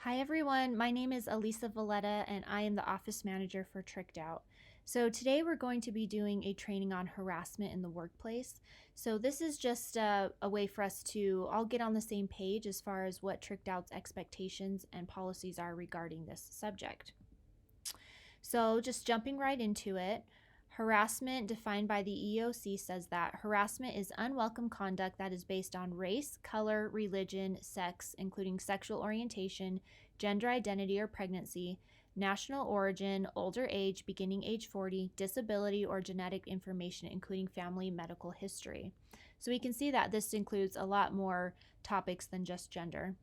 Hi everyone, my name is Elisa Valletta and I am the office manager for Tricked Out. So today we're going to be doing a training on harassment in the workplace. So this is just a way for us to all get on the same page as far as what Tricked Out's expectations and policies are regarding this subject. So just jumping right into it, harassment defined by the EEOC says that harassment is unwelcome conduct that is based on race, color, religion, sex, including sexual orientation, gender identity or pregnancy, national origin, older age, beginning age 40, disability, or genetic information, including family medical history. So we can see that this includes a lot more topics than just gender.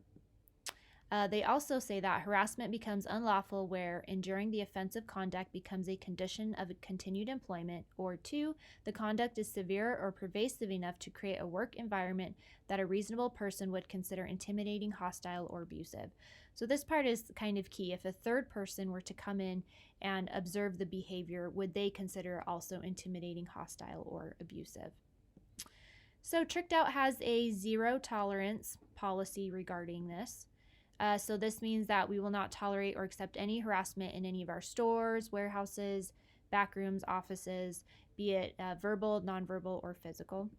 They also say that harassment becomes unlawful where enduring the offensive conduct becomes a condition of continued employment, or two, the conduct is severe or pervasive enough to create a work environment that a reasonable person would consider intimidating, hostile, or abusive. So this part is kind of key. If a third person were to come in and observe the behavior, would they consider also intimidating, hostile, or abusive? So Tricked Out has a zero tolerance policy regarding this. So this means that we will not tolerate or accept any harassment in any of our stores, warehouses, back rooms, offices, be it verbal, nonverbal, or physical.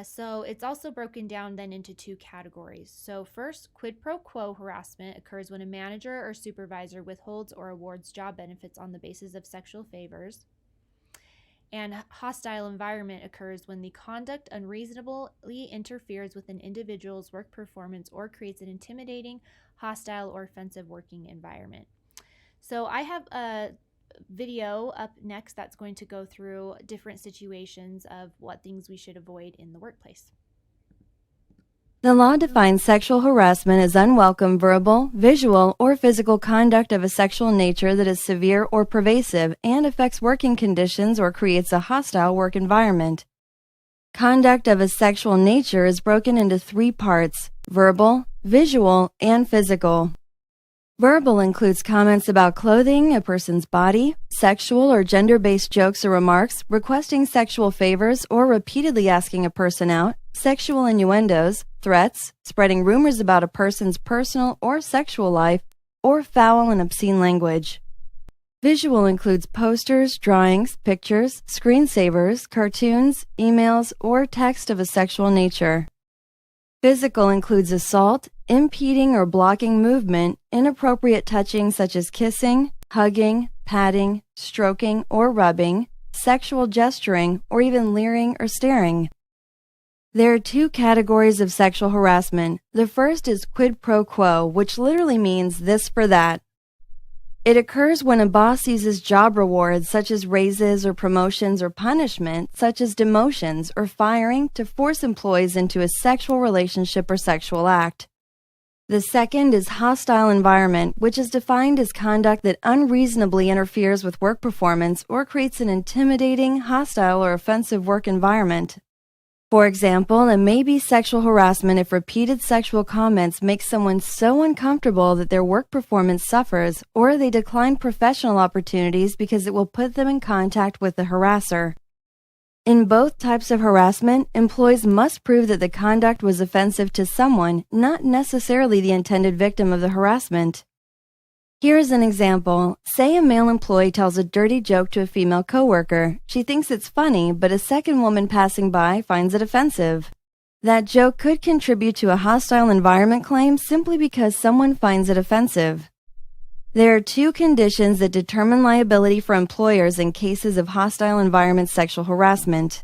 So it's also broken down then into two categories. So first, quid pro quo harassment occurs when a manager or supervisor withholds or awards job benefits on the basis of sexual favors. And hostile environment occurs when the conduct unreasonably interferes with an individual's work performance or creates an intimidating, hostile, or offensive working environment. So I have a video up next that's going to go through different situations of what things we should avoid in the workplace. The law defines sexual harassment as unwelcome verbal, visual, or physical conduct of a sexual nature that is severe or pervasive and affects working conditions or creates a hostile work environment. Conduct of a sexual nature is broken into three parts: verbal, visual, and physical. Verbal includes comments about clothing, a person's body, sexual or gender-based jokes or remarks, requesting sexual favors or repeatedly asking a person out, sexual innuendos, threats, spreading rumors about a person's personal or sexual life, or foul and obscene language. Visual includes posters, drawings, pictures, screensavers, cartoons, emails, or text of a sexual nature. Physical includes assault, impeding or blocking movement, inappropriate touching such as kissing, hugging, patting, stroking, or rubbing, sexual gesturing, or even leering or staring. There are two categories of sexual harassment. The first is quid pro quo, which literally means this for that. It occurs when a boss uses job rewards such as raises or promotions or punishment such as demotions or firing to force employees into a sexual relationship or sexual act. The second is hostile environment, which is defined as conduct that unreasonably interferes with work performance or creates an intimidating, hostile, or offensive work environment. For example, it may be sexual harassment if repeated sexual comments make someone so uncomfortable that their work performance suffers, or they decline professional opportunities because it will put them in contact with the harasser. In both types of harassment, employees must prove that the conduct was offensive to someone, not necessarily the intended victim of the harassment. Here is an example. Say a male employee tells a dirty joke to a female coworker. She thinks it's funny, but a second woman passing by finds it offensive. That joke could contribute to a hostile environment claim simply because someone finds it offensive. There are two conditions that determine liability for employers in cases of hostile environment sexual harassment.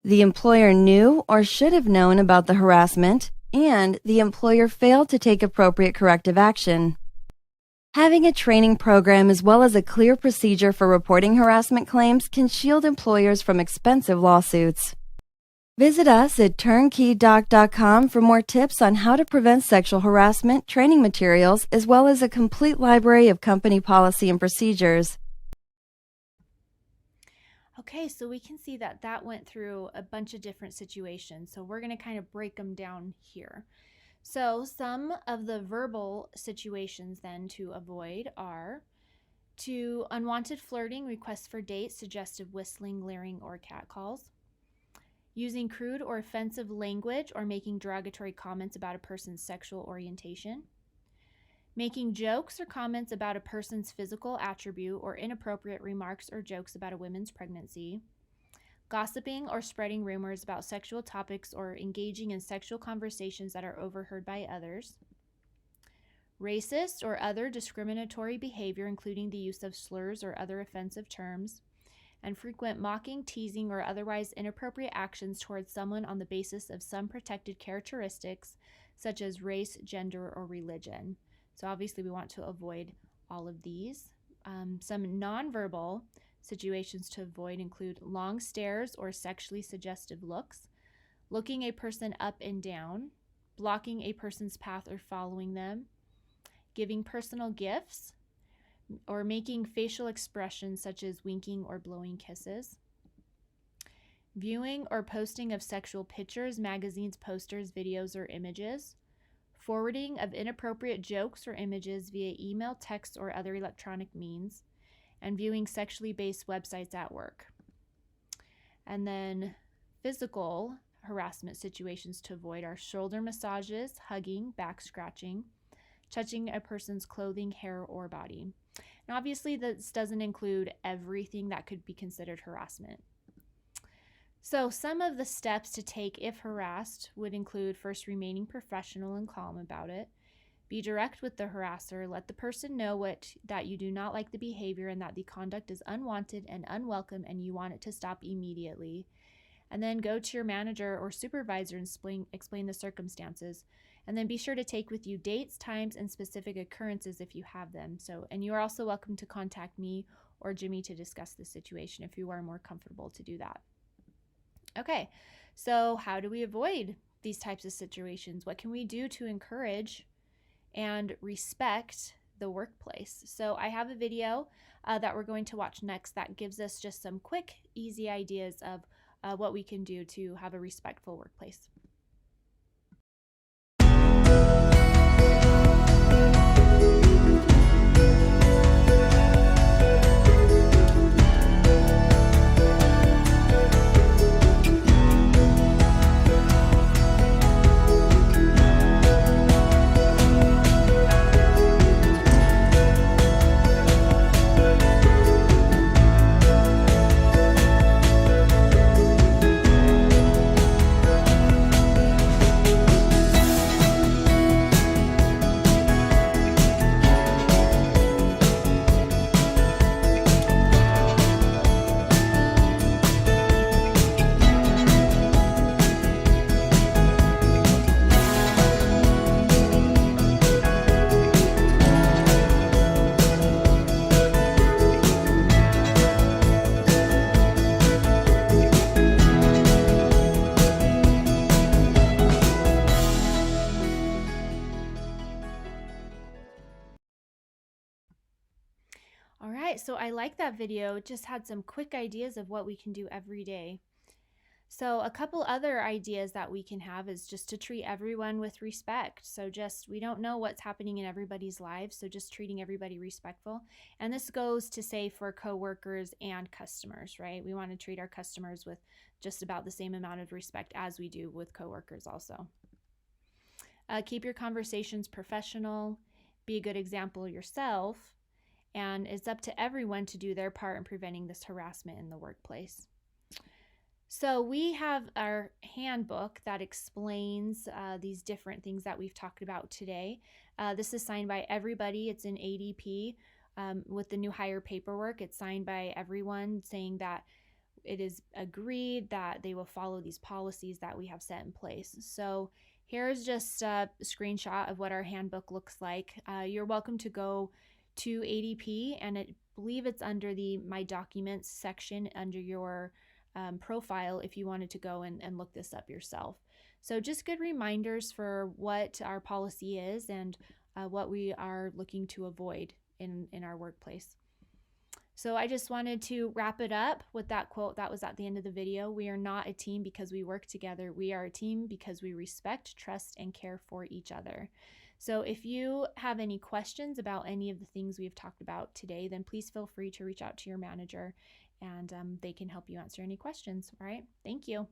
The employer knew or should have known about the harassment, and the employer failed to take appropriate corrective action. Having a training program as well as a clear procedure for reporting harassment claims can shield employers from expensive lawsuits. Visit us at turnkeydoc.com for more tips on how to prevent sexual harassment, training materials, as well as a complete library of company policy and procedures. Okay, so we can see that that went through a bunch of different situations. So we're going to kind of break them down here. So some of the verbal situations then to avoid are to unwanted flirting, requests for dates, suggestive whistling, leering, or catcalls. Using crude or offensive language or making derogatory comments about a person's sexual orientation. Making jokes or comments about a person's physical attribute or inappropriate remarks or jokes about a woman's pregnancy. Gossiping or spreading rumors about sexual topics or engaging in sexual conversations that are overheard by others. Racist or other discriminatory behavior, including the use of slurs or other offensive terms. And frequent mocking, teasing, or otherwise inappropriate actions towards someone on the basis of some protected characteristics, such as race, gender, or religion. So obviously we want to avoid all of these. Some nonverbal situations to avoid include long stares or sexually suggestive looks, looking a person up and down, blocking a person's path or following them, giving personal gifts, or making facial expressions such as winking or blowing kisses. Viewing or posting of sexual pictures, magazines, posters, videos, or images. Forwarding of inappropriate jokes or images via email, text, or other electronic means. And viewing sexually based websites at work. And then physical harassment situations to avoid are shoulder massages, hugging, back scratching, touching a person's clothing, hair, or body. And obviously, this doesn't include everything that could be considered harassment. So some of the steps to take if harassed would include first remaining professional and calm about it. Be direct with the harasser. Let the person know that you do not like the behavior and that the conduct is unwanted and unwelcome and you want it to stop immediately. And then go to your manager or supervisor and explain the circumstances. And then be sure to take with you dates, times, and specific occurrences if you have them. And you are also welcome to contact me or Jimmy to discuss the situation if you are more comfortable to do that. Okay, so how do we avoid these types of situations? What can we do to encourage and respect the workplace? So I have a video that we're going to watch next that gives us just some quick, easy ideas of what we can do to have a respectful workplace. All right, so I like that video. It just had some quick ideas of what we can do every day. So a couple other ideas that we can have is just to treat everyone with respect. So we don't know what's happening in everybody's lives, so just treating everybody respectful. And this goes to say for coworkers and customers, right? We want to treat our customers with just about the same amount of respect as we do with coworkers also. Keep your conversations professional, be a good example yourself, and it's up to everyone to do their part in preventing this harassment in the workplace. So we have our handbook that explains these different things that we've talked about today. This is signed by everybody. It's in ADP with the new hire paperwork. It's signed by everyone saying that it is agreed that they will follow these policies that we have set in place. So here's just a screenshot of what our handbook looks like. You're welcome to go to ADP, and I believe it's under the My Documents section under your profile if you wanted to go and look this up yourself. So just good reminders for what our policy is and what we are looking to avoid in our workplace. So I just wanted to wrap it up with that quote that was at the end of the video. We are not a team because we work together. We are a team because we respect, trust, and care for each other. So if you have any questions about any of the things we've talked about today, then please feel free to reach out to your manager and they can help you answer any questions. All right. Thank you.